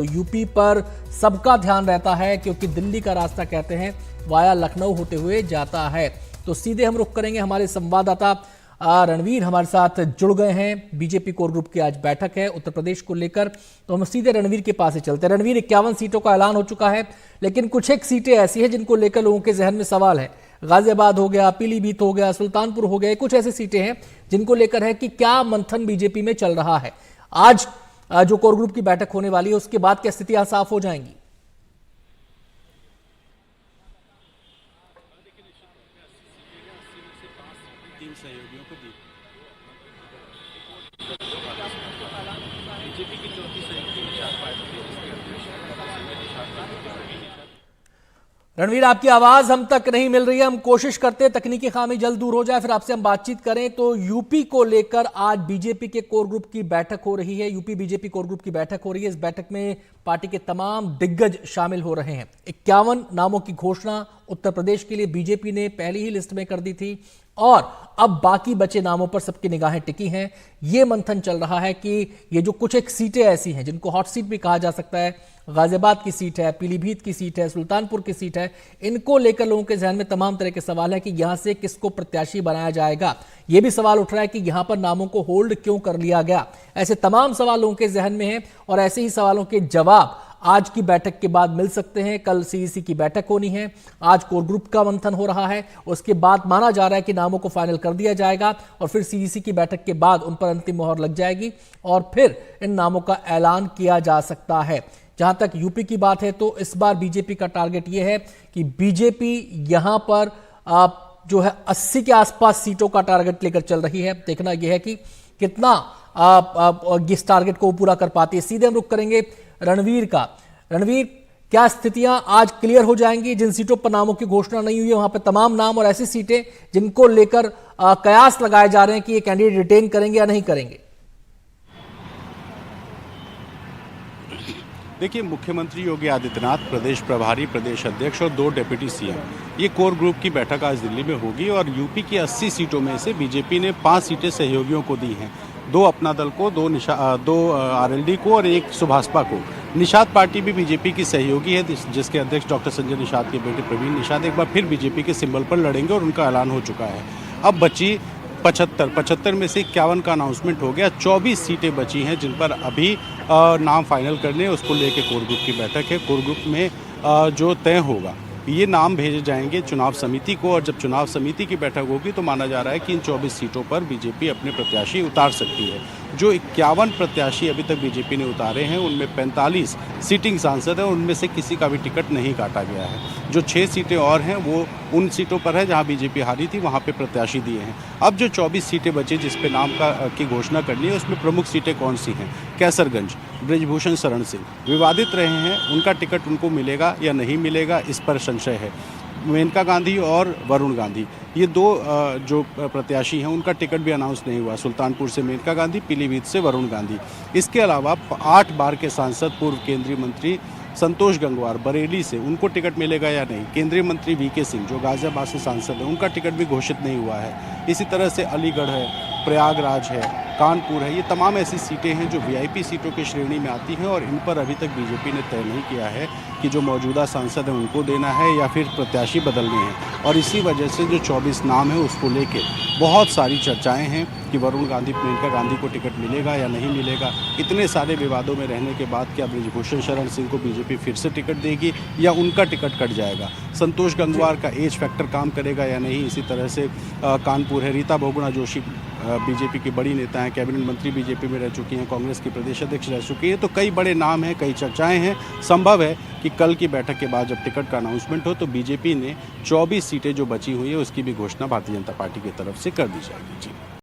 तो यूपी पर सबका ध्यान रहता है क्योंकि दिल्ली का रास्ता कहते हैं वाया लखनऊ होते हुए जाता है। तो सीधे हम रुख करेंगे, हमारे संवाददाता रणवीर हमारे साथ जुड़ गए हैं। बीजेपी कोर ग्रुप की आज बैठक है उत्तर प्रदेश को लेकर, तो हम सीधे रणवीर के पास ही चलते हैं। रणवीर, 51 सीटों का ऐलान हो चुका है, लेकिन कुछ एक सीटें ऐसी हैं जिनको लेकर लोगों के जहन में सवाल है। गाजियाबाद हो गया, पीलीभीत हो गया, सुल्तानपुर हो गया, कुछ ऐसी सीटें हैं जिनको लेकर है कि क्या मंथन बीजेपी में चल रहा है। आज जो कोर ग्रुप की बैठक होने वाली है उसके बाद क्या स्थितियां साफ हो जाएंगी? सहयोगियों को दी बीजेपी की चौथी सहयोगी निषाद पार्टी रणवीर, आपकी आवाज हम तक नहीं मिल रही है। हम कोशिश करते हैं तकनीकी खामी जल्द दूर हो जाए, फिर आपसे हम बातचीत करें। तो यूपी को लेकर आज बीजेपी के कोर ग्रुप की बैठक हो रही है, यूपी बीजेपी कोर ग्रुप की बैठक हो रही है। इस बैठक में पार्टी के तमाम दिग्गज शामिल हो रहे हैं। 51 नामों की घोषणा उत्तर प्रदेश के लिए बीजेपी ने पहली ही लिस्ट में कर दी थी और अब बाकी बचे नामों पर सबकी निगाहें टिकी हैं। यह मंथन चल रहा है कि ये जो कुछ एक सीटें ऐसी हैं जिनको हॉट सीट भी कहा जा सकता है, गाजियाबाद की सीट है, पीलीभीत की सीट है, सुल्तानपुर की सीट है, इनको लेकर लोगों के जहन में तमाम तरह के सवाल है कि यहां से किसको प्रत्याशी बनाया जाएगा। यह भी सवाल उठ रहा है कि यहां पर नामों को होल्ड क्यों कर लिया गया। ऐसे तमाम सवाल लोगों के जहन में हैं और ऐसे ही सवालों के जवाब आज की बैठक के बाद मिल सकते हैं। कल सीईसी की बैठक होनी है, आज कोर ग्रुप का मंथन हो रहा है, उसके बाद माना जा रहा है कि नामों को फाइनल कर दिया जाएगा और फिर सीईसी की बैठक के बाद उन पर अंतिम मोहर लग जाएगी और फिर इन नामों का ऐलान किया जा सकता है। जहां तक यूपी की बात है तो इस बार बीजेपी का टारगेट यह है कि बीजेपी यहां पर जो है 80 के आसपास सीटों का टारगेट लेकर चल रही है। देखना यह है कि कितना इस टारगेट को पूरा कर पाती है। सीधे हम रुख करेंगे रणवीर का। रणवीर, क्या स्थितियां आज क्लियर हो जाएंगी? जिन सीटों पर नामों की घोषणा नहीं हुई है वहां पर तमाम नाम और ऐसी सीटें जिनको लेकर कयास लगाए जा रहे हैं कि ये कैंडिडेट रिटेन करेंगे या नहीं करेंगे। देखिए, मुख्यमंत्री योगी आदित्यनाथ, प्रदेश प्रभारी, प्रदेश अध्यक्ष और 2 डिप्टी सीएम, ये कोर ग्रुप की बैठक आज दिल्ली में होगी और यूपी की 80 सीटों में से बीजेपी ने 5 सीटें सहयोगियों को दी हैं। 2 अपना दल को, 2 आरएलडी को और 1 सुभाषपा को। निषाद पार्टी भी बीजेपी की सहयोगी है, जिसके अध्यक्ष डॉक्टर संजय निषाद के बेटे प्रवीण निषाद एक बार फिर बीजेपी के सिंबल पर लड़ेंगे और उनका ऐलान हो चुका है। अब बची 75 में से 51 का अनाउंसमेंट हो गया। 24 सीटें बची हैं जिन पर अभी नाम फाइनल करने, उसको लेके कोर ग्रुप की बैठक है। कोर ग्रुप में जो तय होगा, ये नाम भेजे जाएंगे चुनाव समिति को और जब चुनाव समिति की बैठक होगी तो माना जा रहा है कि इन 24 सीटों पर बीजेपी अपने प्रत्याशी उतार सकती है। जो 51 प्रत्याशी अभी तक बीजेपी ने उतारे हैं उनमें 45 सिटिंग सांसद हैं, उनमें से किसी का भी टिकट नहीं काटा गया है। जो 6 सीटें और हैं वो उन सीटों पर है जहां बीजेपी हारी थी, वहां पे प्रत्याशी दिए हैं। अब जो 24 सीटें बची जिस पे नाम की घोषणा करनी है उसमें प्रमुख सीटें कौन सी हैं? कैसरगंज, ब्रिजभूषण शरण सिंह विवादित रहे हैं, उनका टिकट उनको मिलेगा या नहीं मिलेगा इस पर संशय है। मेनका गांधी और वरुण गांधी, ये 2 जो प्रत्याशी हैं उनका टिकट भी अनाउंस नहीं हुआ। सुल्तानपुर से मेनका गांधी, पीलीभीत से वरुण गांधी। इसके अलावा 8 बार के सांसद पूर्व केंद्रीय मंत्री संतोष गंगवार बरेली से, उनको टिकट मिलेगा या नहीं। केंद्रीय मंत्री वीके सिंह जो गाजियाबाद से सांसद हैं, उनका टिकट भी घोषित नहीं हुआ है। इसी तरह से अलीगढ़ है, प्रयागराज है, कानपुर है, ये तमाम ऐसी सीटें हैं जो वीआईपी सीटों की श्रेणी में आती हैं और इन पर अभी तक बीजेपी ने तय नहीं किया है कि जो मौजूदा सांसद हैं उनको देना है या फिर प्रत्याशी बदलने हैं। और इसी वजह से जो 24 नाम है उसको लेके बहुत सारी चर्चाएं हैं कि वरुण गांधी, मेनका गांधी को टिकट मिलेगा या नहीं मिलेगा। इतने सारे विवादों में रहने के बाद क्या ब्रिजभूषण शरण सिंह को बीजेपी फिर से टिकट देगी या उनका टिकट कट जाएगा? संतोष गंगवार का एज फैक्टर काम करेगा या नहीं? इसी तरह से कानपुर है, रीता बहुगुणा जोशी बीजेपी की बड़ी नेता हैं, कैबिनेट मंत्री बीजेपी में रह चुकी हैं, कांग्रेस की प्रदेश अध्यक्ष रह चुकी है। तो कई बड़े नाम हैं, कई चर्चाएं हैं। संभव है कि कल की बैठक के बाद जब टिकट का अनाउंसमेंट हो तो बीजेपी ने 24 सीटें जो बची हुई है उसकी भी घोषणा भारतीय जनता पार्टी की तरफ से कर दी जाएगी। जी।